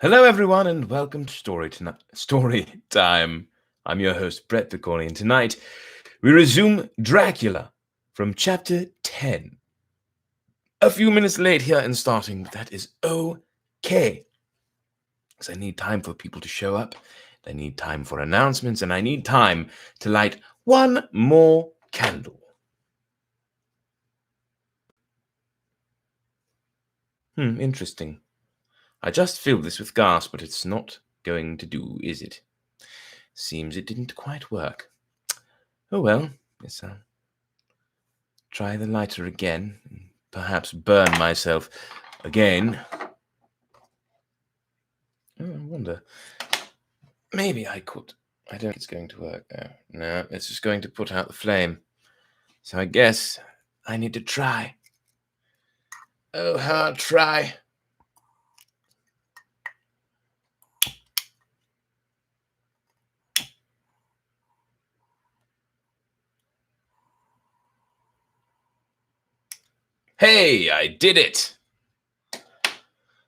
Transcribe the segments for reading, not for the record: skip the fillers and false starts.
Hello, everyone, and welcome to Story Time. I'm your host, Brett Piccoli, and tonight we resume Dracula from chapter 10. A few minutes late here in starting, but that is okay. Because I need time for people to show up, I need time for announcements, and I need time to light one more candle. Interesting. I just filled this with gas, but it's not going to do, is it? Seems it didn't quite work. Oh well, guess I'll try the lighter again, and perhaps burn myself again. Oh, I wonder. Maybe I could. I don't think it's going to work. No, it's just going to put out the flame. So I guess I need to try. Oh, hard try. Hey, I did it!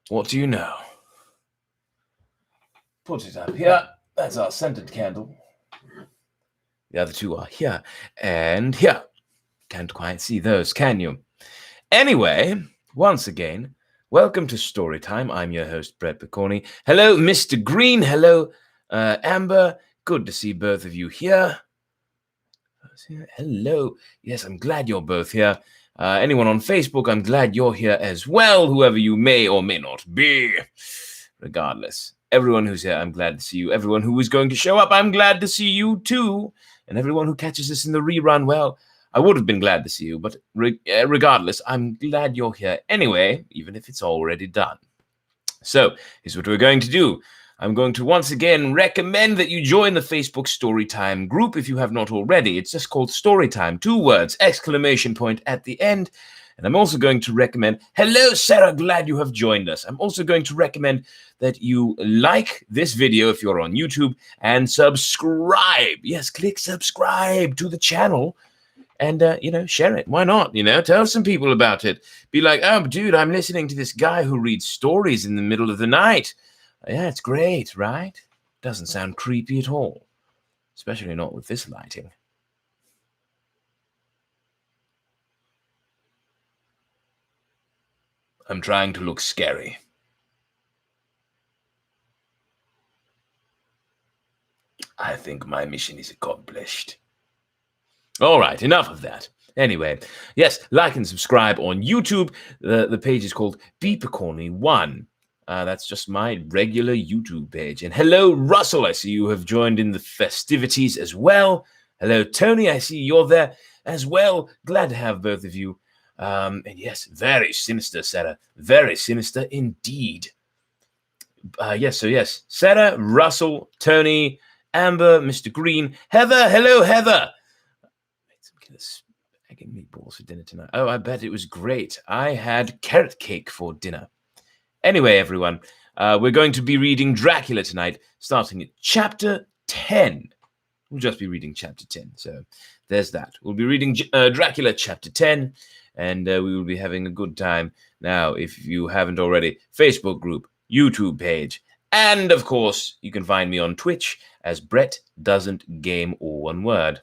What do you know? Put it up here. That's our scented candle. The other two are here and here. Can't quite see those, can you? Anyway, once again, welcome to Storytime. I'm your host, Brett Piccoli. Hello, Mr. Green. Hello, Amber. Good to see both of you here. Hello. Yes, I'm glad you're both here. Anyone on Facebook, I'm glad you're here as well, whoever you may or may not be. Regardless, everyone who's here, I'm glad to see you. Everyone who is going to show up, I'm glad to see you too. And everyone who catches this in the rerun, well, I would have been glad to see you, but regardless, I'm glad you're here anyway, even if it's already done. So, here's what we're going to do. I'm going to once again recommend that you join the Facebook Storytime group if you have not already. It's just called Storytime, 2 words, exclamation point at the end. And I'm also going to recommend, hello, Sarah, glad you have joined us. I'm also going to recommend that you like this video if you're on YouTube and subscribe. Yes, click subscribe to the channel and, share it. Why not? Tell some people about it. Be like, oh, dude, I'm listening to this guy who reads stories in the middle of the night. Yeah, it's great, right? Doesn't sound creepy at all, especially not with this lighting. I'm trying to look scary. I think my mission is accomplished. All right, enough of that. Anyway, yes, like and subscribe on YouTube. The page is called Beepercorny1. That's just my regular YouTube page. And hello, Russell. I see you have joined in the festivities as well. Hello, Tony. I see you're there as well. Glad to have both of you. And yes, very sinister, Sarah. Very sinister indeed. Yes, Sarah, Russell, Tony, Amber, Mr. Green, Heather. Hello, Heather. Spaghetti meatballs for dinner tonight. Oh, I bet it was great. I had carrot cake for dinner. Anyway, everyone, we're going to be reading Dracula tonight, starting at chapter 10. We'll just be reading chapter 10, so there's that. We'll be reading Dracula chapter 10, and we will be having a good time. Now, if you haven't already, Facebook group, YouTube page, and, of course, you can find me on Twitch as Brett Doesn't Game, all one word.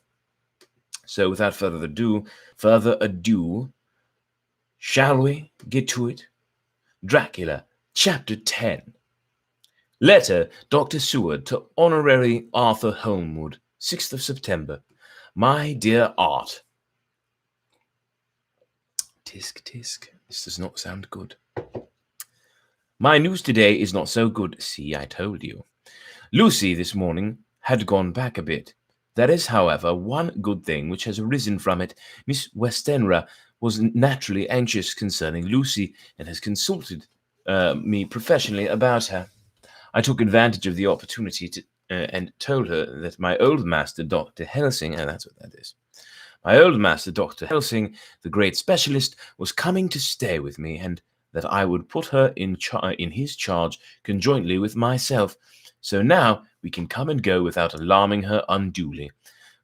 So without further ado, shall we get to it? Dracula, chapter 10. Letter, Dr. Seward to Honorary Arthur Holmwood, 6th of September. My dear Art. Tisk, tisk. This does not sound good. My news today is not so good. See, I told you. Lucy this morning had gone back a bit. There is, however, one good thing which has arisen from it. Miss Westenra was naturally anxious concerning Lucy and has consulted me professionally about her. I took advantage of the opportunity and told her that my old master, Dr. Helsing, and that's what that is. My old master, Dr. Helsing, the great specialist, was coming to stay with me, and that I would put her in his charge conjointly with myself. So now we can come and go without alarming her unduly.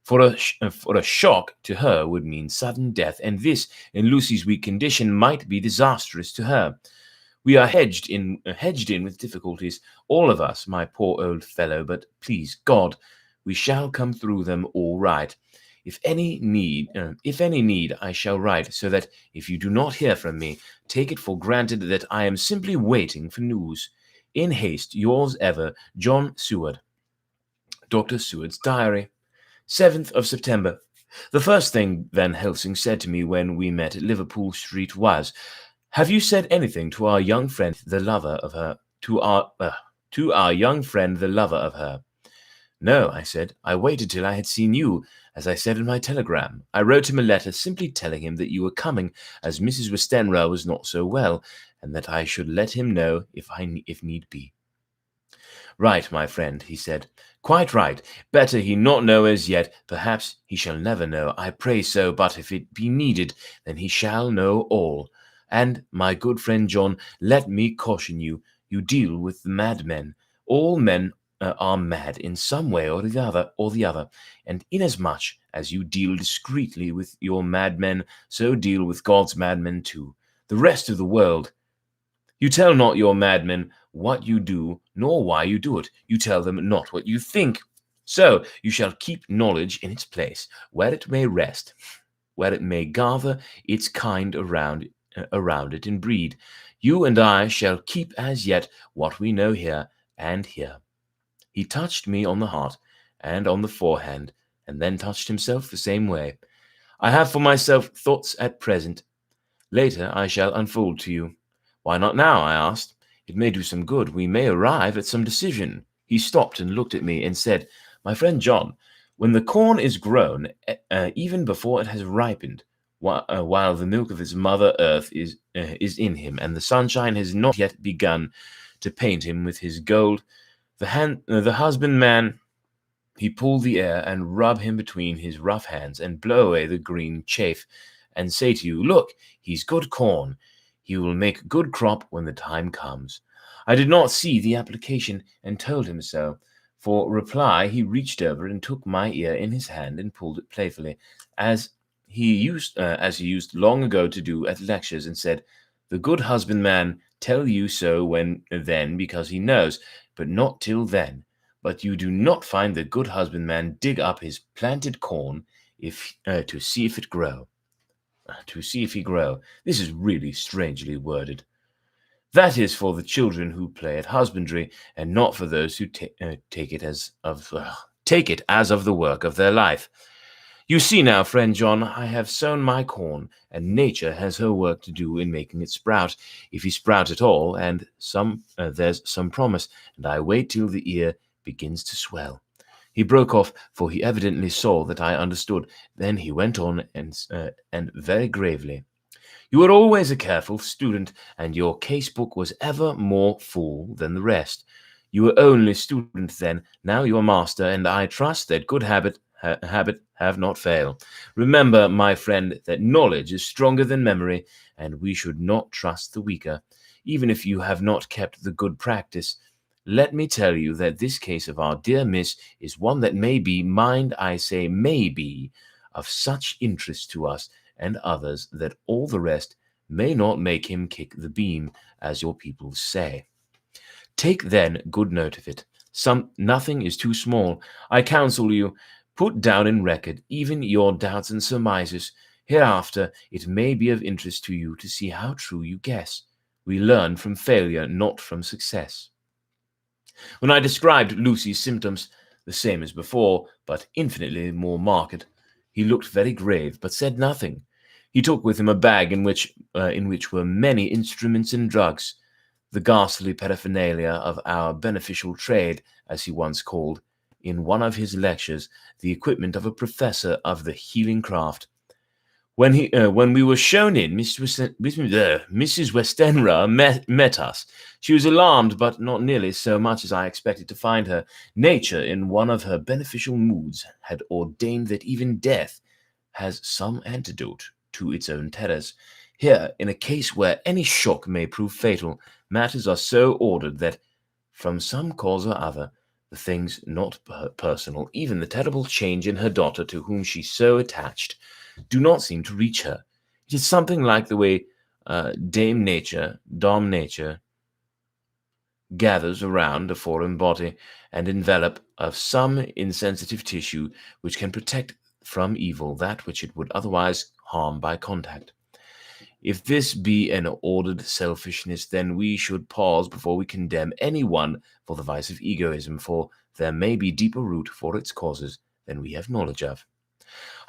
For a shock to her would mean sudden death, and this, in Lucy's weak condition, might be disastrous to her. We are hedged in with difficulties, all of us, my poor old fellow, but please God, we shall come through them all right. If any need, I shall write, so that if you do not hear from me, take it for granted that I am simply waiting for news. In haste, yours ever, John Seward. Dr. Seward's diary. 7th of September. The first thing Van Helsing said to me when we met at Liverpool Street was, "Have you said anything to our young friend, the lover of her? To our young friend, the lover of her?" "No," I said. "I waited till I had seen you, as I said in my telegram. I wrote him a letter simply telling him that you were coming, as Mrs. Westenra was not so well, and that I should let him know if need be." "Right, my friend," he said. "Quite right. Better he not know as yet. Perhaps he shall never know. I pray so, but if it be needed, then he shall know all. And, my good friend John, let me caution you. You deal with the madmen. All men are mad in some way or the other, and inasmuch as you deal discreetly with your madmen, so deal with God's madmen too. The rest of the world. You tell not your madmen what you do, nor why you do it. You tell them not what you think. So you shall keep knowledge in its place, where it may rest, where it may gather its kind around it and breed. You and I shall keep as yet what we know here and here." He touched me on the heart and on the forehead, and then touched himself the same way. "I have for myself thoughts at present. Later I shall unfold to you." "Why not now?" I asked. "It may do some good. We may arrive at some decision." He stopped and looked at me and said, "My friend John, when the corn is grown, even before it has ripened, while the milk of its mother earth is in him, and the sunshine has not yet begun to paint him with his gold, the husbandman, he pull the air and rub him between his rough hands and blow away the green chaff, and say to you, 'Look, he's good corn. He will make good crop when the time comes.'" I did not see the application, and told him so. For reply, he reached over and took my ear in his hand and pulled it playfully, as he used long ago to do at lectures, and said, "The good husbandman tell you so then because he knows, but not till then. But you do not find the good husbandman dig up his planted corn to see if it grow. To see if he grow. This is really strangely worded. That is for the children who play at husbandry, and not for those who take it as of the work of their life. You see now, friend John, I have sown my corn, and nature has her work to do in making it sprout, if he sprout at all, and there's some promise, and I wait till the ear begins to swell." He broke off, for he evidently saw that I understood. Then he went on, and very gravely, "You were always a careful student, and your case-book was ever more full than the rest. You were only student then, now you are master, and I trust that good habit have not failed. Remember, my friend, that knowledge is stronger than memory, and we should not trust the weaker, even if you have not kept the good practice. Let me tell you that this case of our dear Miss is one that may be, mind I say may be, of such interest to us and others that all the rest may not make him kick the beam, as your people say. Take then good note of it. Nothing is too small. I counsel you, put down in record even your doubts and surmises. Hereafter it may be of interest to you to see how true you guess. We learn from failure, not from success. When I described Lucy's symptoms, the same as before, but infinitely more marked, he looked very grave, but said nothing. He took with him a bag in which were many instruments and drugs, the ghastly paraphernalia of our beneficial trade, as he once called, in one of his lectures, the equipment of a professor of the healing craft. When we were shown in, Mrs. Westenra met us. She was alarmed, but not nearly so much as I expected to find her. Nature, in one of her beneficial moods, had ordained that even death has some antidote to its own terrors. Here, in a case where any shock may prove fatal, matters are so ordered that, from some cause or other, the things not personal, even the terrible change in her daughter to whom she so attached, do not seem to reach her. It is something like the way Dame Nature, Dom Nature, gathers around a foreign body and envelop of some insensitive tissue which can protect from evil that which it would otherwise harm by contact. If this be an ordered selfishness, then we should pause before we condemn anyone for the vice of egoism, for there may be deeper root for its causes than we have knowledge of.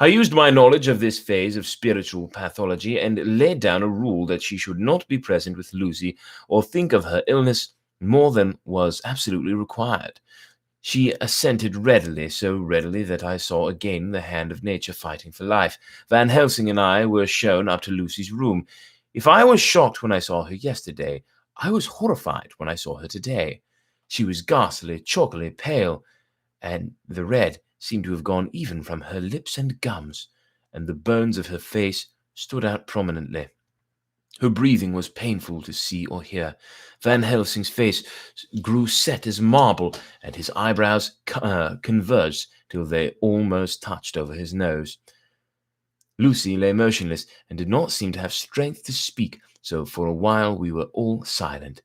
I used my knowledge of this phase of spiritual pathology and laid down a rule that she should not be present with Lucy or think of her illness more than was absolutely required. She assented readily, so readily that I saw again the hand of nature fighting for life. Van Helsing and I were shown up to Lucy's room. If I was shocked when I saw her yesterday, I was horrified when I saw her today. She was ghastly, chalkily pale, and the red seemed to have gone even from her lips and gums, and the bones of her face stood out prominently. Her breathing was painful to see or hear. Van Helsing's face grew set as marble, and his eyebrows converged till they almost touched over his nose. Lucy lay motionless and did not seem to have strength to speak, so for a while we were all silent.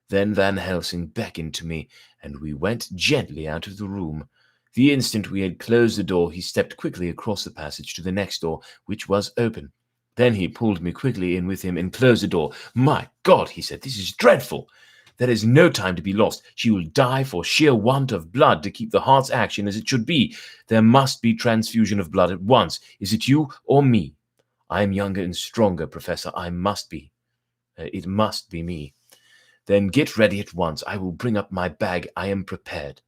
Then Van Helsing beckoned to me, and we went gently out of the room. The instant we had closed the door, he stepped quickly across the passage to the next door, which was open. Then he pulled me quickly in with him and closed the door. "My God," he said, "this is dreadful. There is no time to be lost. She will die for sheer want of blood to keep the heart's action as it should be. There must be transfusion of blood at once. Is it you or me? I am younger and stronger, Professor. I must be. It must be me. Then get ready at once. I will bring up my bag. I am prepared."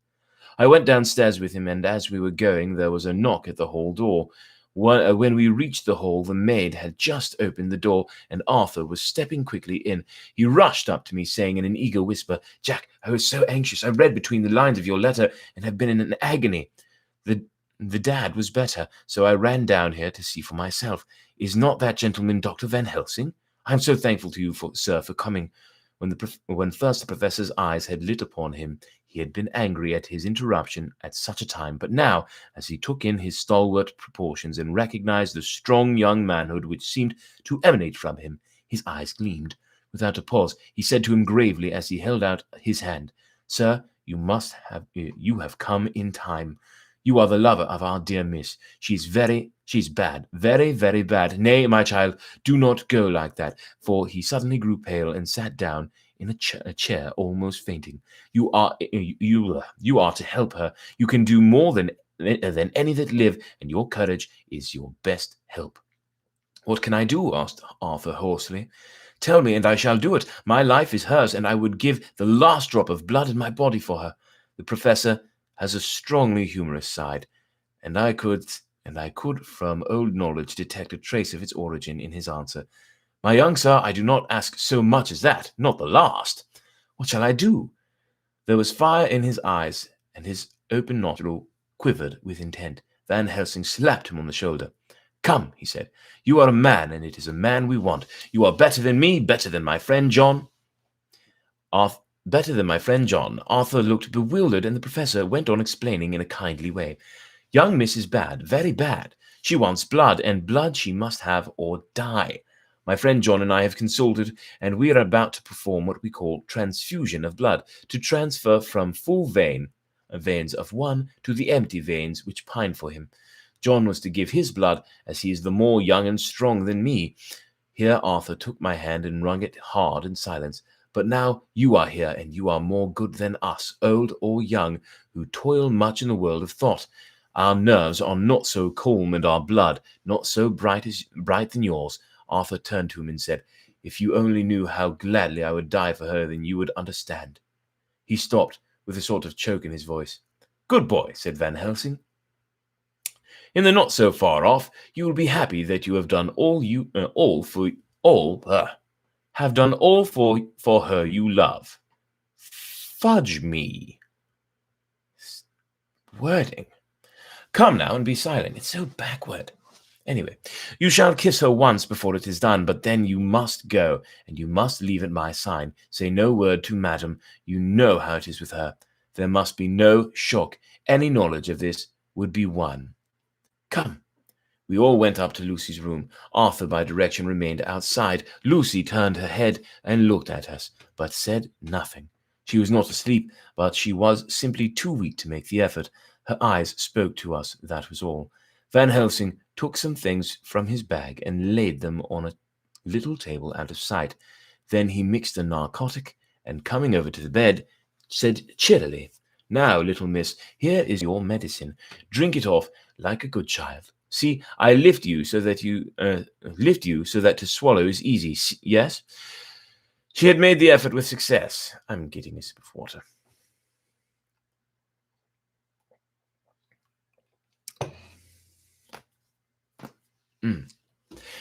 I went downstairs with him, and as we were going, there was a knock at the hall door. When we reached the hall, the maid had just opened the door, and Arthur was stepping quickly in. He rushed up to me, saying in an eager whisper, "Jack, I was so anxious. I read between the lines of your letter and have been in an agony. The dad was better, so I ran down here to see for myself. Is not that gentleman Dr. Van Helsing? I am so thankful to you, sir, for coming." When first the professor's eyes had lit upon him, he had been angry at his interruption at such a time, but now, as he took in his stalwart proportions and recognized the strong young manhood which seemed to emanate from him, his eyes gleamed. Without a pause, he said to him gravely as he held out his hand, "Sir, you have come in time. You are the lover of our dear miss. She's bad, very, very bad. Nay, my child, do not go like that." For he suddenly grew pale and sat down in a chair, almost fainting. You are to help her. You can do more than any that live, and your courage is your best help." "What can I do?" asked Arthur hoarsely. "Tell me, and I shall do it. My life is hers, and I would give the last drop of blood in my body for her." The professor has a strongly humorous side, and I could from old knowledge detect a trace of its origin in his answer. "My young sir, I do not ask so much as that, not the last. What shall I do?" There was fire in his eyes, and his open nostril quivered with intent. Van Helsing slapped him on the shoulder. "Come," he said, "you are a man, and it is a man we want. You are better than me, better than my friend John." Better than my friend John. Arthur looked bewildered, and the professor went on explaining in a kindly way. "Young Miss is bad, very bad. She wants blood, and blood she must have or die. My friend John and I have consulted, and we are about to perform what we call transfusion of blood, to transfer from full veins of one to the empty veins which pine for him. John was to give his blood, as he is the more young and strong than me." Here Arthur took my hand and wrung it hard in silence. "But now you are here, and you are more good than us, old or young, who toil much in the world of thought. Our nerves are not so calm, and our blood not so bright than yours." Arthur turned to him and said, "If you only knew how gladly I would die for her, then you would understand." He stopped, with a sort of choke in his voice. "Good boy," said Van Helsing. "In the not so far off, you will be happy that you have done have done all for her you love." Fudge me. Wording. Come now and be silent. It's so backward. Anyway, "You shall kiss her once before it is done, but then you must go, and you must leave at my sign. Say no word to madam. You know how it is with her. There must be no shock. Any knowledge of this would be one. Come, We all went up to Lucy's room. Arthur, by direction, remained outside. Lucy turned her head and looked at us, but said nothing. She was not asleep, but she was simply too weak to make the effort. Her eyes spoke to us, that was all. Van Helsing took some things from his bag and laid them on a little table out of sight. Then he mixed a narcotic, and coming over to the bed, said cheerily, "Now, little miss, here is your medicine. Drink it off like a good child. See, I lift you so that to swallow is easy. Yes?" She had made the effort with success. I'm getting a sip of water.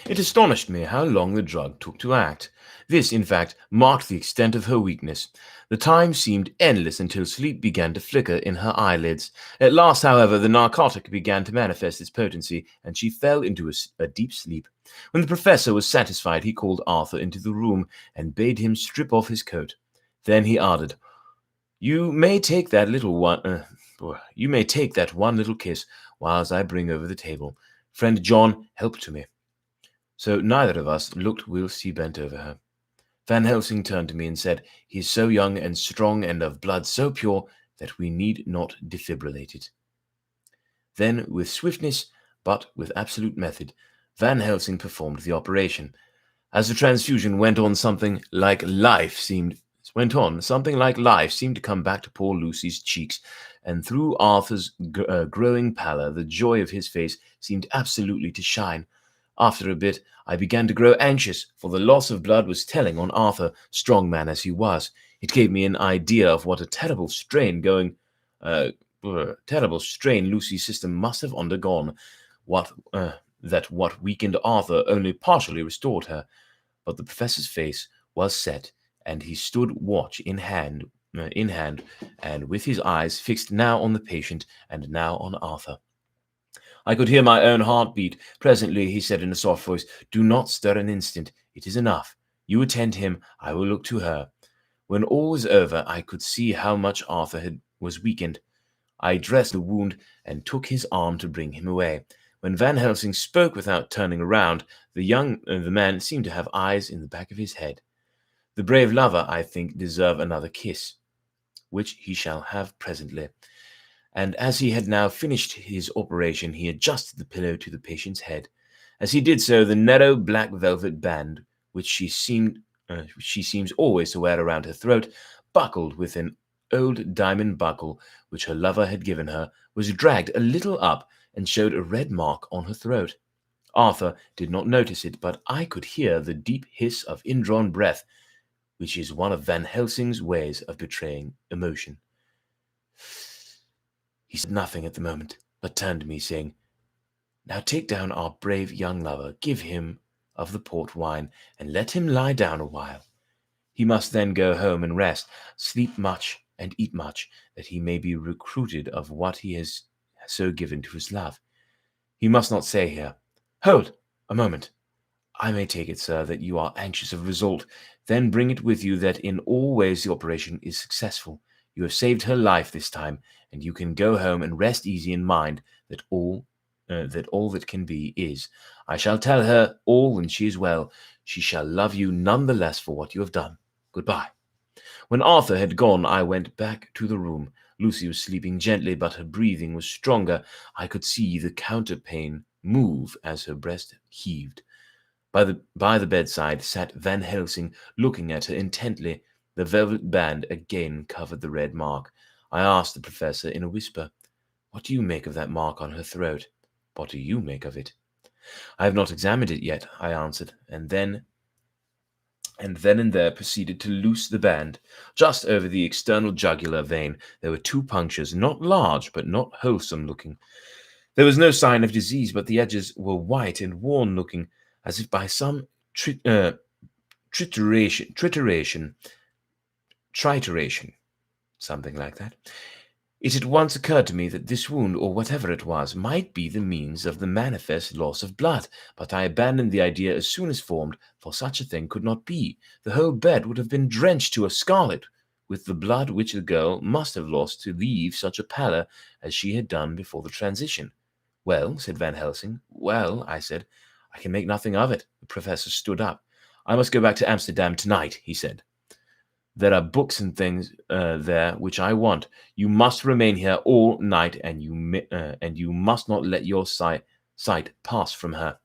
It astonished me how long the drug took to act. This, in fact, marked the extent of her weakness. The time seemed endless until sleep began to flicker in her eyelids. At last, however, the narcotic began to manifest its potency, and she fell into a deep sleep. When the professor was satisfied, he called Arthur into the room and bade him strip off his coat. Then he added, You may take that one little kiss, whilst I bring over the table. Friend John, help to me." So neither of us looked whilst he bent over her. Van Helsing turned to me and said, "He is so young and strong and of blood so pure that we need not defibrillate it." Then, with swiftness, but with absolute method, Van Helsing performed the operation. As the transfusion went on, something like life seemed to come back to poor Lucy's cheeks, and through Arthur's growing pallor, the joy of his face seemed absolutely to shine. After a bit, I began to grow anxious, for the loss of blood was telling on Arthur, strong man as he was. It gave me an idea of what a terrible strain Lucy's system must have undergone. What weakened Arthur only partially restored her. But the professor's face was set, and he stood watch in hand, and with his eyes fixed now on the patient and now on Arthur. I could hear my own heart beat. Presently he said in a soft voice, "Do not stir an instant. It is enough. You attend him. I will look to her." When all was over, I could see how much Arthur was weakened. I dressed the wound and took his arm to bring him away. When Van Helsing spoke without turning around, the man seemed to have eyes in the back of his head. The brave lover, I think, deserve another kiss, which he shall have presently. And as he had now finished his operation, he adjusted the pillow to the patient's head. As he did so, the narrow black velvet band, which she seems always to wear around her throat, buckled with an old diamond buckle which her lover had given her, was dragged a little up and showed a red mark on her throat. Arthur did not notice it, but I could hear the deep hiss of indrawn breath, which is one of Van Helsing's ways of betraying emotion. He said nothing at the moment, but turned to me, saying, "Now take down our brave young lover, give him of the port wine, and let him lie down a while. He must then go home and rest, sleep much, and eat much, that he may be recruited of what he has so given to his love. He must not stay here. Hold a moment. I may take it, sir, that you are anxious of result. Then bring it with you that in all ways the operation is successful. You have saved her life this time, and you can go home and rest easy in mind that all that can be is. I shall tell her all when she is well. She shall love you none the less for what you have done. Goodbye." When Arthur had gone, I went back to the room. Lucy was sleeping gently, but her breathing was stronger. I could see the counterpane move as her breast heaved. By the bedside sat Van Helsing, looking at her intently. The velvet band again covered the red mark. I asked the professor in a whisper, "What do you make of that mark on her throat? What do you make of it?" "I have not examined it yet," I answered, and then and there proceeded to loose the band. Just over the external jugular vein there were 2 punctures, not large, but not wholesome looking. There was no sign of disease, but the edges were white and worn-looking, as if by some trituration, something like that. It at once occurred to me that this wound, or whatever it was, might be the means of the manifest loss of blood, but I abandoned the idea as soon as formed, for such a thing could not be. The whole bed would have been drenched to a scarlet with the blood which the girl must have lost to leave such a pallor as she had done before the transition. Well, said Van Helsing. Well, I said, I can make nothing of it. The professor stood up. I must go back to Amsterdam tonight, he said. There are books and things there which I want. You must remain here all night, and you must not let your sight pass from her.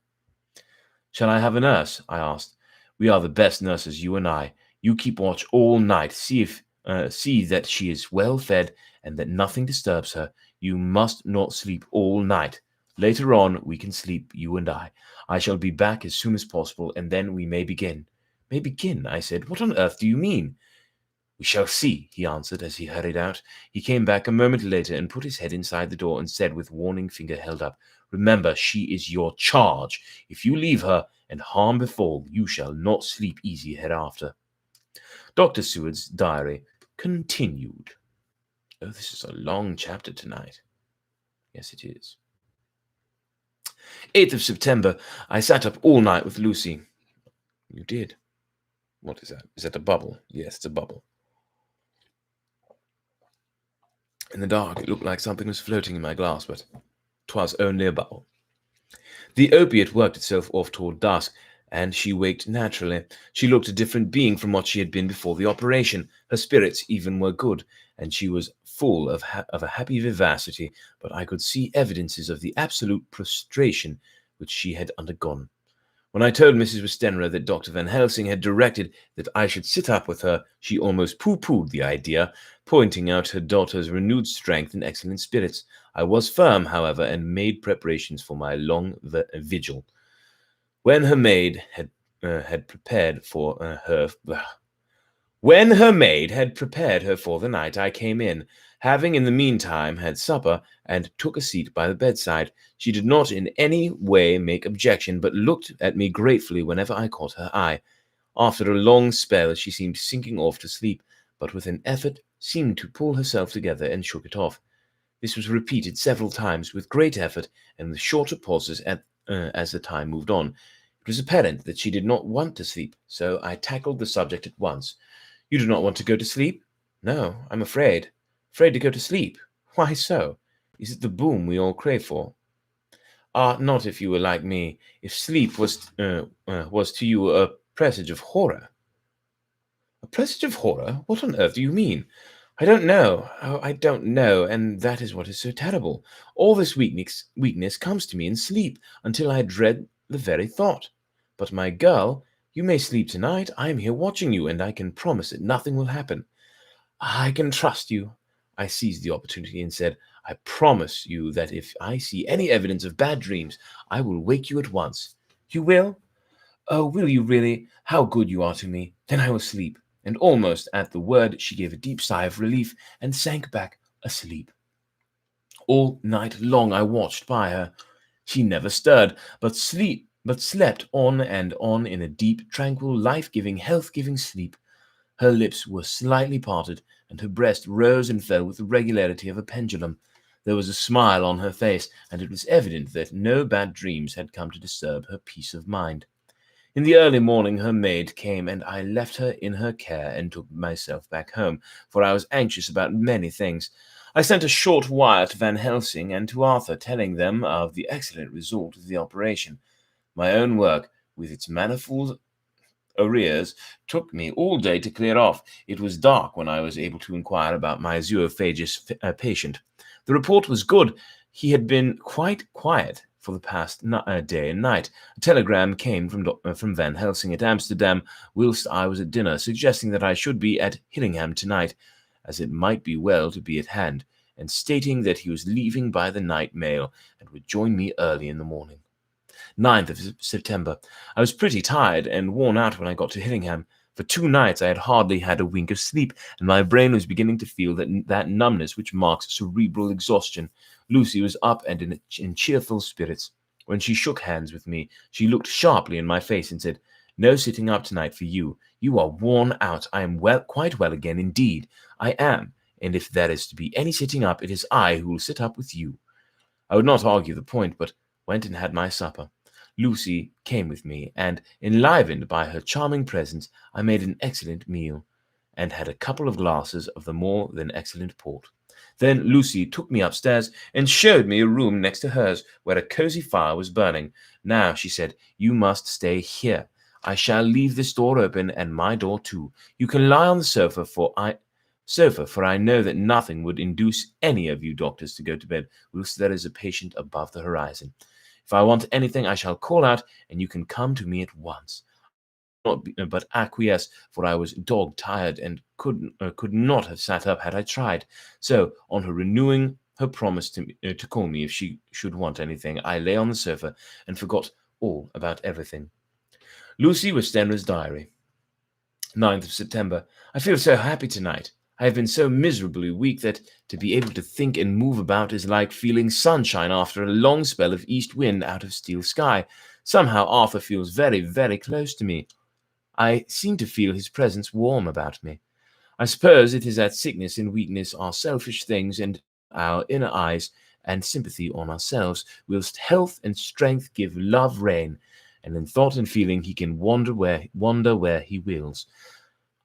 Shall I have a nurse? I asked. We are the best nurses, you and I. You keep watch all night. See that she is well fed and that nothing disturbs her. You must not sleep all night. Later on, we can sleep, you and I. I shall be back as soon as possible, and then we may begin. May begin, I said. What on earth do you mean? We shall see, he answered as he hurried out. He came back a moment later and put his head inside the door and said with warning finger held up, Remember, she is your charge. If you leave her and harm befall, you shall not sleep easy hereafter. Dr. Seward's diary continued. Oh, this is a long chapter tonight. Yes, it is. 8th of September, I sat up all night with Lucy. You did? What is that? Is that a bubble? Yes, it's a bubble. In the dark, it looked like something was floating in my glass, but 'twas only a bubble. The opiate worked itself off toward dusk, and she waked naturally. She looked a different being from what she had been before the operation. Her spirits even were good, and she was full of a happy vivacity, but I could see evidences of the absolute prostration which she had undergone. When I told Mrs. Westenra that Dr. Van Helsing had directed that I should sit up with her, she almost pooh-poohed the idea, pointing out her daughter's renewed strength and excellent spirits. I was firm, however, and made preparations for my long vigil. When her maid had prepared her for the night, I came in, having in the meantime had supper, and took a seat by the bedside. She did not in any way make objection, but looked at me gratefully whenever I caught her eye. After a long spell, she seemed sinking off to sleep, but with an effort seemed to pull herself together and shook it off. This was repeated several times with great effort and with shorter pauses as the time moved on. It was apparent that she did not want to sleep, so I tackled the subject at once. You do not want to go to sleep? No, I'm afraid. Afraid to go to sleep? Why so? Is it the boom we all crave for? Not if you were like me. If sleep was to you a presage of horror. A presage of horror? What on earth do you mean? I don't know. Oh, I don't know, and that is what is so terrible. All this weakness comes to me in sleep, until I dread the very thought. But, my girl, you may sleep tonight. I am here watching you, and I can promise that nothing will happen. I can trust you. I seized the opportunity and said, I promise you that if I see any evidence of bad dreams, I will wake you at once. You will? Oh, will you really? How good you are to me. Then I will sleep. And almost at the word she gave a deep sigh of relief and sank back asleep. All night long I watched by her. She never stirred, but slept on and on in a deep, tranquil, life-giving, health-giving sleep. Her lips were slightly parted, and her breast rose and fell with the regularity of a pendulum. There was a smile on her face, and it was evident that no bad dreams had come to disturb her peace of mind. In the early morning her maid came, and I left her in her care and took myself back home, for I was anxious about many things. I sent a short wire to Van Helsing and to Arthur, telling them of the excellent result of the operation. My own work, with its manifold arrears, took me all day to clear off. It was dark when I was able to inquire about my zoophagous patient. The report was good. He had been quite quiet for the past day and night. A telegram came from Van Helsing at Amsterdam whilst I was at dinner, suggesting that I should be at Hillingham tonight, as it might be well to be at hand, and stating that he was leaving by the night mail and would join me early in the morning. 9th of September. I was pretty tired and worn out when I got to Hillingham. For 2 nights I had hardly had a wink of sleep, and my brain was beginning to feel that numbness which marks cerebral exhaustion. Lucy was up and in cheerful spirits. When she shook hands with me, she looked sharply in my face and said, No sitting up tonight for you. You are worn out. I am quite well again indeed. I am, and if there is to be any sitting up, it is I who will sit up with you. I would not argue the point, but went and had my supper. Lucy came with me, and, enlivened by her charming presence, I made an excellent meal, and had a couple of glasses of the more than excellent port. Then Lucy took me upstairs and showed me a room next to hers where a cozy fire was burning. Now, she said, you must stay here. I shall leave this door open and my door too. You can lie on the sofa, for I know that nothing would induce any of you doctors to go to bed whilst there is a patient above the horizon. If I want anything, I shall call out, and you can come to me at once. But acquiesce, for I was dog-tired and could not have sat up had I tried. So, on her renewing her promise to call me if she should want anything, I lay on the sofa and forgot all about everything. Lucy Westenra's diary. 9th of September. I feel so happy tonight. I have been so miserably weak that to be able to think and move about is like feeling sunshine after a long spell of east wind out of steel sky. Somehow Arthur feels very, very close to me. I seem to feel his presence warm about me. I suppose it is that sickness and weakness are selfish things, and our inner eyes and sympathy on ourselves, whilst health and strength give love rein, and in thought and feeling he can wander where he wills.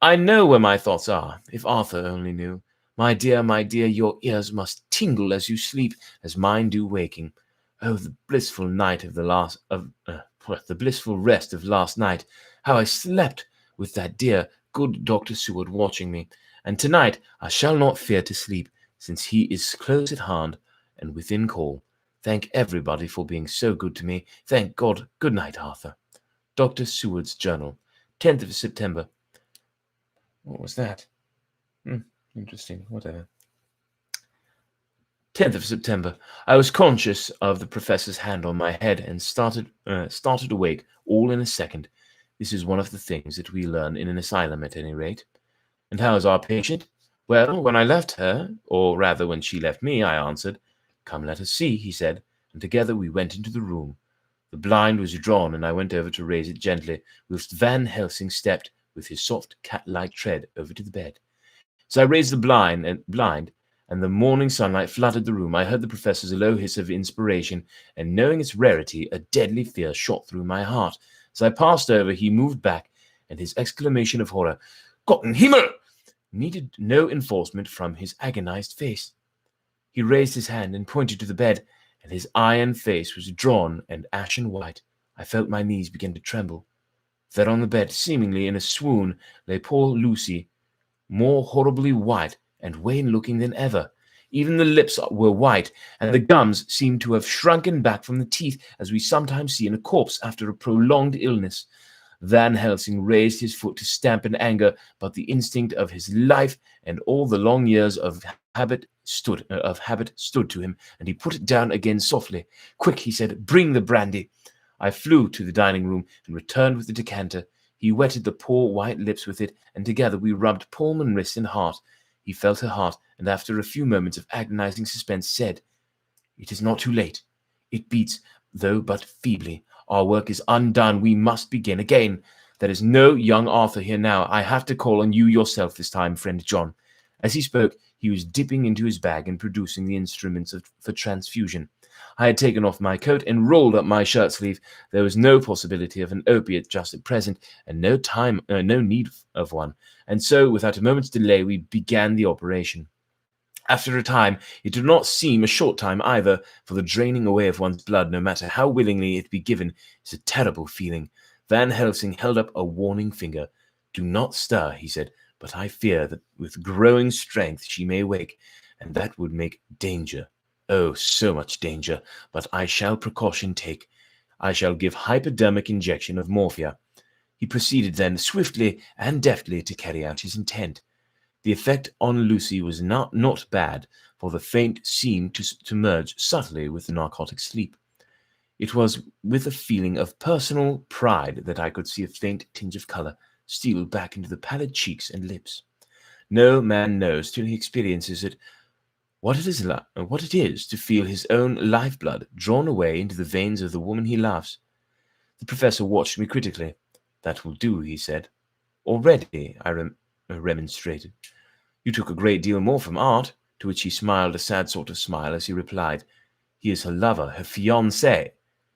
I know where my thoughts are, if Arthur only knew. My dear, your ears must tingle as you sleep, as mine do waking. Oh, the blissful the blissful rest of last night! How I slept with that dear, good Dr. Seward watching me. And tonight I shall not fear to sleep, since he is close at hand and within call. Thank everybody for being so good to me. Thank God. Good night, Arthur. Dr. Seward's Journal, 10th of September. What was that? Interesting. Whatever. 10th of September. I was conscious of the professor's hand on my head and started awake all in a second. This is one of the things that we learn in an asylum at any rate. And how is our patient? Well, when I left her, or rather when she left me, I answered. Come, let us see, he said, and together we went into the room. The blind was drawn, and I went over to raise it gently, whilst Van Helsing stepped with his soft cat-like tread over to the bed. As I raised the blind, and the morning sunlight flooded the room, I heard the professor's low hiss of inspiration, and knowing its rarity, a deadly fear shot through my heart. As I passed over, he moved back, and his exclamation of horror, Gott in Himmel! Needed no enforcement from his agonized face. He raised his hand and pointed to the bed, and his iron face was drawn and ashen white. I felt my knees begin to tremble. There on the bed, seemingly in a swoon, lay poor Lucy, more horribly white and wan-looking than ever. Even the lips were white, and the gums seemed to have shrunken back from the teeth, as we sometimes see in a corpse after a prolonged illness. Van Helsing raised his foot to stamp in anger, but the instinct of his life and all the long years of habit stood to him, and he put it down again softly. Quick, he said, bring the brandy. I flew to the dining room and returned with the decanter. He wetted the poor white lips with it, and together we rubbed palm and wrist and heart. He felt her heart, and after a few moments of agonizing suspense said, It is not too late. It beats, though but feebly. Our work is undone. We must begin again. There is no young Arthur here now. I have to call on you yourself this time, friend John. As he spoke, he was dipping into his bag and producing the instruments for transfusion. I had taken off my coat and rolled up my shirt sleeve. There was no possibility of an opiate just at present, and no need of one. And so, without a moment's delay, we began the operation. After a time, it did not seem a short time either, for the draining away of one's blood, no matter how willingly it be given, is a terrible feeling. Van Helsing held up a warning finger. Do not stir, he said, but I fear that with growing strength she may wake, and that would make danger. Oh, so much danger, but I shall precaution take. I shall give hypodermic injection of morphia. He proceeded then swiftly and deftly to carry out his intent. The effect on Lucy was not bad, for the faint seemed to merge subtly with the narcotic sleep. It was with a feeling of personal pride that I could see a faint tinge of color steal back into the pallid cheeks and lips. No man knows till he experiences it what it is to feel his own lifeblood drawn away into the veins of the woman he loves. The professor watched me critically. That will do, he said. Already, I remonstrated. You took a great deal more from art, to which he smiled a sad sort of smile as he replied, He is her lover, her fiancé.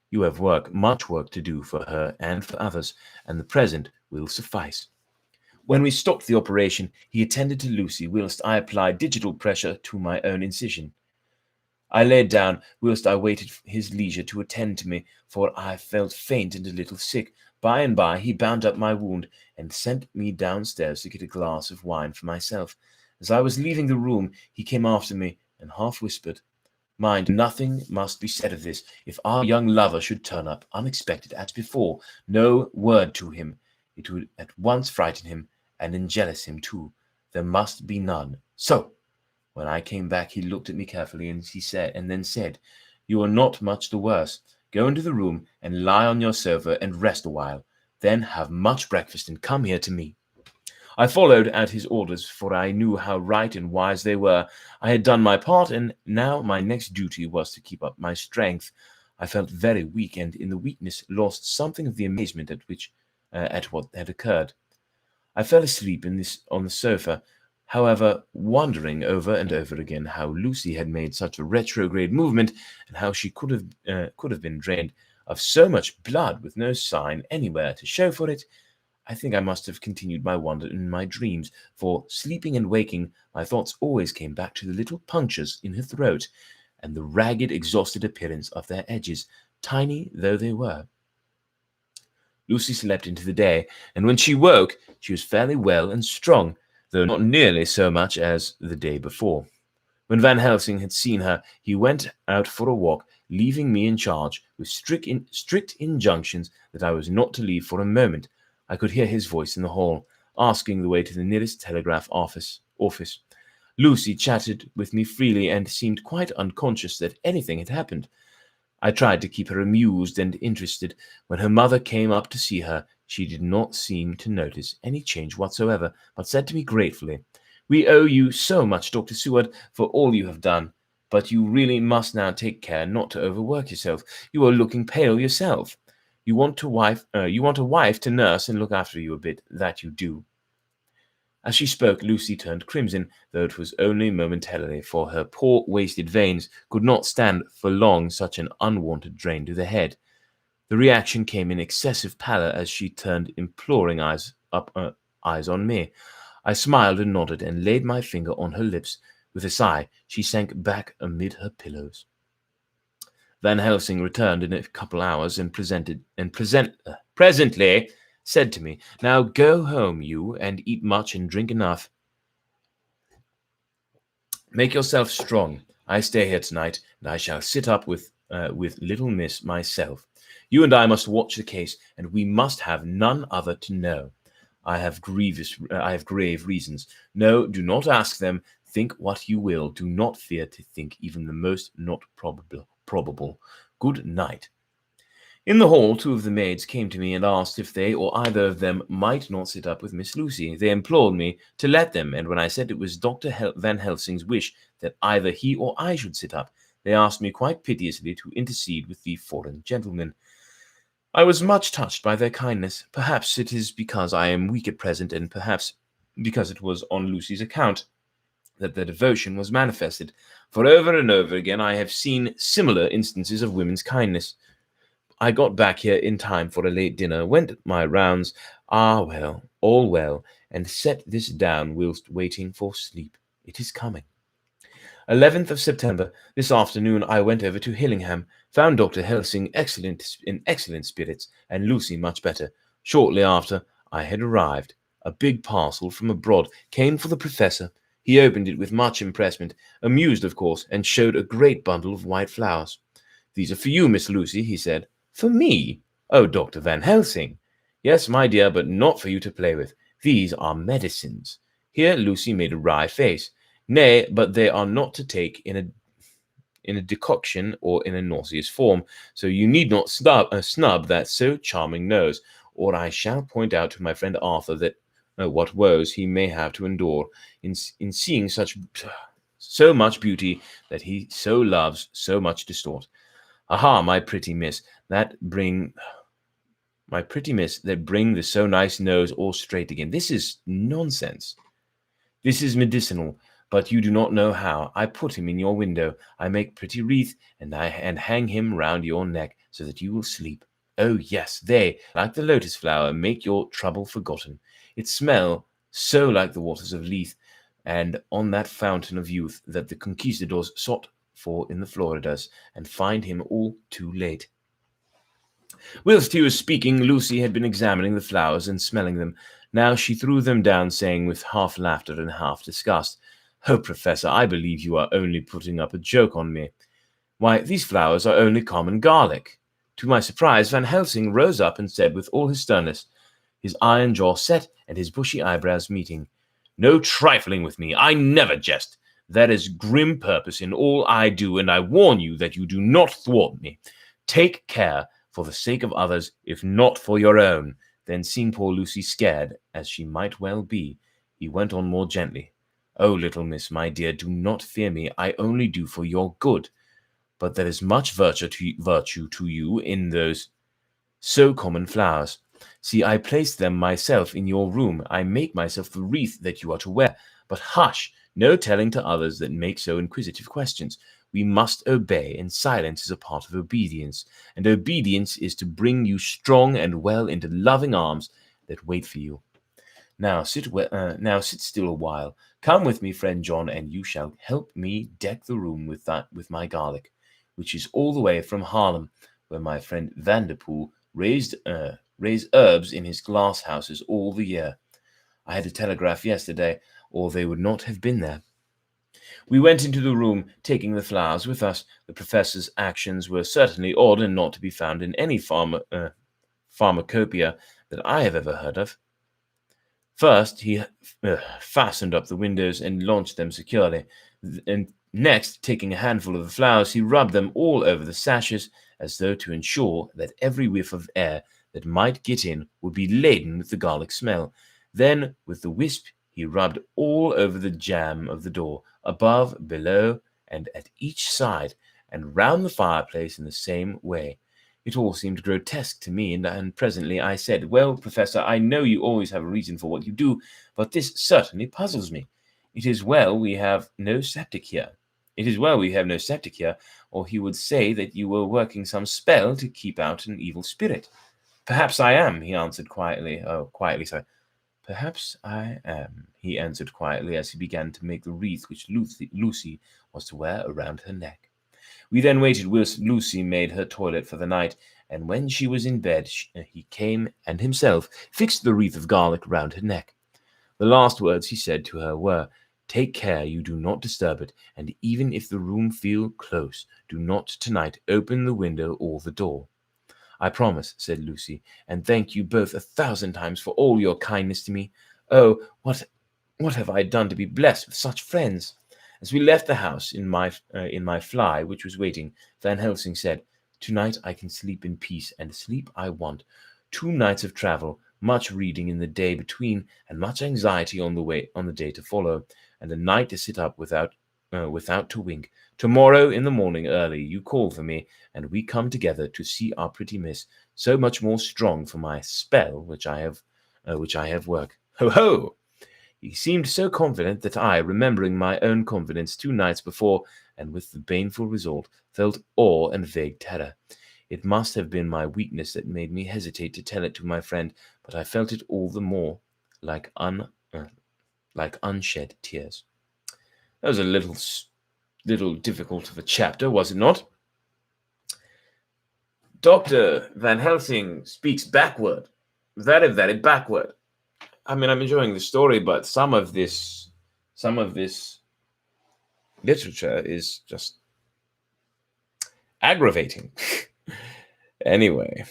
You have much work to do for her and for others, and the present will suffice. When we stopped the operation, he attended to Lucy whilst I applied digital pressure to my own incision. I laid down whilst I waited his leisure to attend to me, for I felt faint and a little sick. By and by he bound up my wound and sent me downstairs to get a glass of wine for myself. As I was leaving the room, he came after me and half whispered, "Mind, nothing must be said of this. If our young lover should turn up, unexpected as before, no word to him. It would at once frighten him and enjealous him too. There must be none. So." When I came back, he looked at me carefully and then said, "You are not much the worse. Go into the room and lie on your sofa and rest a while. Then have much breakfast and come here to me." I followed out his orders, for I knew how right and wise they were. I had done my part, and now my next duty was to keep up my strength. I felt very weak, and in the weakness lost something of the amazement at what had occurred. I fell asleep on the sofa, however, wondering over and over again how Lucy had made such a retrograde movement, and how she could have been drained of so much blood with no sign anywhere to show for it. I think I must have continued my wander in my dreams, for sleeping and waking, my thoughts always came back to the little punctures in her throat, and the ragged, exhausted appearance of their edges, tiny though they were. Lucy slept into the day, and when she woke, she was fairly well and strong, though not nearly so much as the day before. When Van Helsing had seen her, he went out for a walk, leaving me in charge, with strict injunctions that I was not to leave for a moment. I could hear his voice in the hall, asking the way to the nearest telegraph office. Lucy chatted with me freely and seemed quite unconscious that anything had happened. I tried to keep her amused and interested. When her mother came up to see her, she did not seem to notice any change whatsoever, but said to me gratefully, "We owe you so much, Dr. Seward, for all you have done. But you really must now take care not to overwork yourself. You are looking pale yourself. You want a wife to nurse and look after you a bit, that you do." As she spoke, Lucy turned crimson, though it was only momentarily, for her poor wasted veins could not stand for long such an unwanted drain to the head. The reaction came in excessive pallor as she turned imploring eyes on me. I smiled and nodded and laid my finger on her lips. With a sigh, she sank back amid her pillows. Van Helsing returned in a couple hours and presently said to me, "Now go home, you, and eat much and drink enough. Make yourself strong. I stay here tonight, and I shall sit up with little miss myself. You and I must watch the case, and we must have none other to know. I have grave reasons. No, do not ask them. Think what you will. Do not fear to think even the most not probable. Good night." In the hall, two of the maids came to me and asked if they or either of them might not sit up with Miss Lucy. They implored me to let them, and when I said it was Dr. Van Helsing's wish that either he or I should sit up, they asked me quite piteously to intercede with the foreign gentlemen. I was much touched by their kindness. Perhaps it is because I am weak at present, and perhaps because it was on Lucy's account that their devotion was manifested, for over and over again I have seen similar instances of women's kindness. I got back here in time for a late dinner, went my rounds, well, all well, and set this down whilst waiting for sleep. It is coming. 11th of September, this afternoon I went over to Hillingham, found Dr. Helsing in excellent spirits, and Lucy much better. Shortly after I had arrived, a big parcel from abroad came for the professor. He opened it with much impressment, amused, of course, and showed a great bundle of white flowers. "These are for you, Miss Lucy," he said. "For me? Oh, Dr. Van Helsing." "Yes, my dear, but not for you to play with. These are medicines." Here Lucy made a wry face. "Nay, but they are not to take in a decoction or in a nauseous form, so you need not snub that so charming nose, or I shall point out to my friend Arthur that what woes he may have to endure in seeing so much beauty that he so loves so much distort. Aha, my pretty miss, that bring the so nice nose all straight again. This is nonsense. This is medicinal, but you do not know how. I put him in your window. I make pretty wreath, and hang him round your neck, so that you will sleep. Oh yes, they, like the lotus flower, make your trouble forgotten. Its smell so like the waters of Lethe, and on that fountain of youth that the conquistadors sought for in the Floridas, and find him all too late. Whilst he was speaking, Lucy had been examining the flowers and smelling them. Now she threw them down, saying with half laughter and half disgust, "Oh, Professor, I believe you are only putting up a joke on me. Why, these flowers are only common garlic." To my surprise, Van Helsing rose up and said with all his sternness, his iron jaw set and his bushy eyebrows meeting, "No trifling with me. I never jest. There is grim purpose in all I do, and I warn you that you do not thwart me. Take care, for the sake of others, if not for your own." Then, seeing poor Lucy scared, as she might well be, he went on more gently. "Oh, little miss, my dear, do not fear me. I only do for your good. But there is much virtue to you in those so common flowers. See, I placed them myself in your room. I make myself the wreath that you are to wear. But hush, no telling to others that make so inquisitive questions. We must obey, and silence is a part of obedience. And obedience is to bring you strong and well into loving arms that wait for you. Now sit still a while. Come with me, friend John, and you shall help me deck the room with my garlic, which is all the way from Haarlem, where my friend Vanderpool raised herbs in his glass houses all the year. I had to telegraph yesterday, or they would not have been there." We went into the room, taking the flowers with us. The professor's actions were certainly odd and not to be found in any pharmacopoeia that I have ever heard of. First, he fastened up the windows and launched them securely, and next, taking a handful of the flowers, he rubbed them all over the sashes, as though to ensure that every whiff of air that might get in would be laden with the garlic smell. Then, with the wisp, he rubbed all over the jamb of the door, above, below, and at each side, and round the fireplace in the same way. It all seemed grotesque to me, and presently I said, "Well, Professor, I know you always have a reason for what you do, but this certainly puzzles me. It is well we have no septic here. Or he would say that you were working some spell to keep out an evil spirit." "Perhaps I am," he answered quietly. "Perhaps I am," he answered quietly, as he began to make the wreath which Lucy was to wear around her neck. We then waited whilst Lucy made her toilet for the night, and when she was in bed, he came and himself fixed the wreath of garlic round her neck. The last words he said to her were, "Take care you do not disturb it, and even if the room feel close, do not tonight open the window or the door." "I promise," said Lucy, "and thank you both 1,000 times for all your kindness to me. Oh, what have I done to be blessed with such friends?" As we left the house in my fly, which was waiting, Van Helsing said, "Tonight I can sleep in peace, and sleep I want. 2 nights of travel, much reading in the day between, and much anxiety on the day to follow, and a night to sit up without to wink. Tomorrow in the morning early you call for me, and we come together to see our pretty miss, so much more strong for my spell which I have work. Ho, ho!" He seemed so confident that I, remembering my own confidence 2 nights before, and with the baneful result, felt awe and vague terror. It must have been my weakness that made me hesitate to tell it to my friend, but I felt it all the more like unshed tears. That was a little difficult of a chapter, was it not? Dr. Van Helsing speaks backward, very backward. I mean, I'm enjoying the story, but some of this literature is just aggravating. Anyway.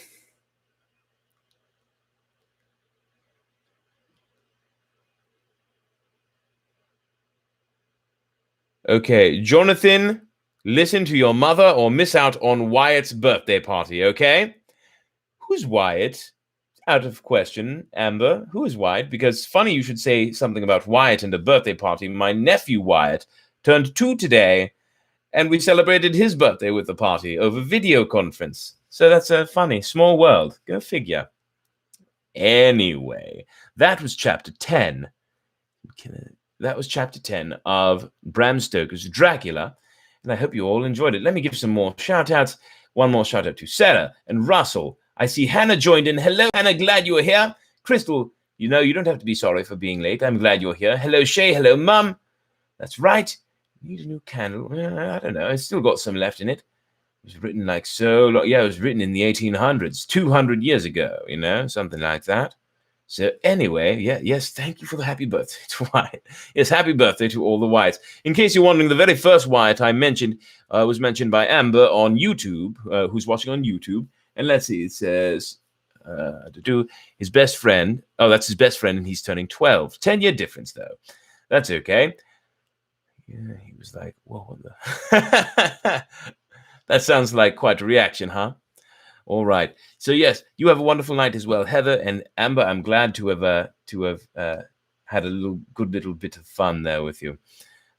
Okay, Jonathan, listen to your mother or miss out on Wyatt's birthday party, okay? Who's Wyatt? Out of question, Amber. Who is Wyatt? Because funny you should say something about Wyatt and a birthday party. My nephew Wyatt turned 2 today, and we celebrated his birthday with the party over video conference. So that's a funny, small world. Go figure. Anyway, that was chapter 10. That was chapter 10 of Bram Stoker's Dracula, and I hope you all enjoyed it. Let me give some more shout-outs. One more shout-out to Sarah and Russell. I see Hannah joined in. Hello, Hannah. Glad you were here. Crystal You know, you don't have to be sorry for being late. I'm glad you're here. Hello, Shay. Hello, Mum. That's right. Need a new candle. I don't know. It's still got some left in it. It was written like so long. Yeah, it was written in the 1800s, 200 years ago, you know, something like that. So anyway, yes, thank you for the happy birthday to Wyatt. Yes, happy birthday to all the Wyatts. In case you're wondering, the very first Wyatt I mentioned was mentioned by Amber on YouTube, who's watching on YouTube. And let's see, it says, his best friend. Oh, that's his best friend, and he's turning 12. 10-year difference, though. That's okay. Yeah, he was like, whoa, what the... That sounds like quite a reaction, huh? All right. So yes, you have a wonderful night as well, Heather and Amber. I'm glad to have had a good little bit of fun there with you.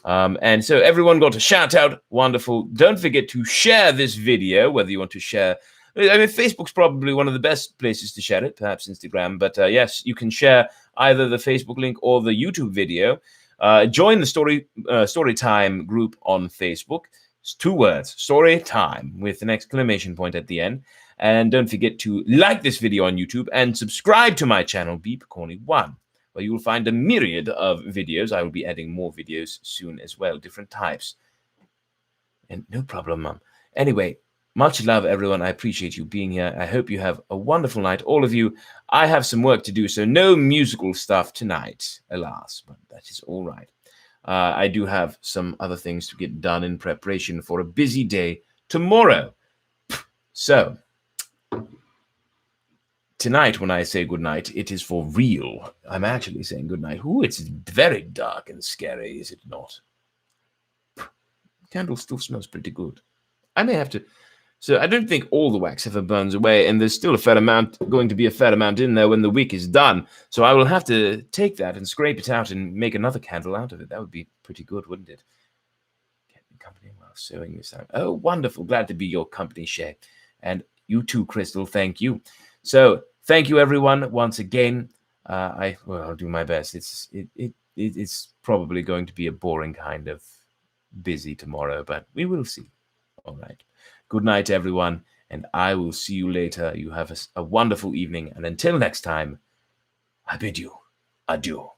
And so everyone got a shout out. Wonderful. Don't forget to share this video, whether you want to share. I mean, Facebook's probably one of the best places to share it, perhaps Instagram. But yes, you can share either the Facebook link or the YouTube video. Join the story time group on Facebook. It's 2 words, story time, with an exclamation point at the end. And don't forget to like this video on YouTube and subscribe to my channel, Beep Corny 1, where you will find a myriad of videos. I will be adding more videos soon as well, different types. And no problem, Mum. Anyway, much love, everyone. I appreciate you being here. I hope you have a wonderful night, all of you. I have some work to do, so no musical stuff tonight, alas, but that is all right. I do have some other things to get done in preparation for a busy day tomorrow. So, tonight when I say goodnight, it is for real. I'm actually saying goodnight. Ooh, it's very dark and scary, is it not? Candle still smells pretty good. I may have to... So I don't think all the wax ever burns away, and there's still going to be a fair amount in there when the week is done. So I will have to take that and scrape it out and make another candle out of it. That would be pretty good, wouldn't it? Get me company while sewing this out. Oh, wonderful. Glad to be your company, Shay. And you too, Crystal. Thank you. So thank you, everyone, once again. I'll do my best. It's probably going to be a boring kind of busy tomorrow, but we will see. All right. Good night, everyone, and I will see you later. You have a wonderful evening, and until next time, I bid you adieu.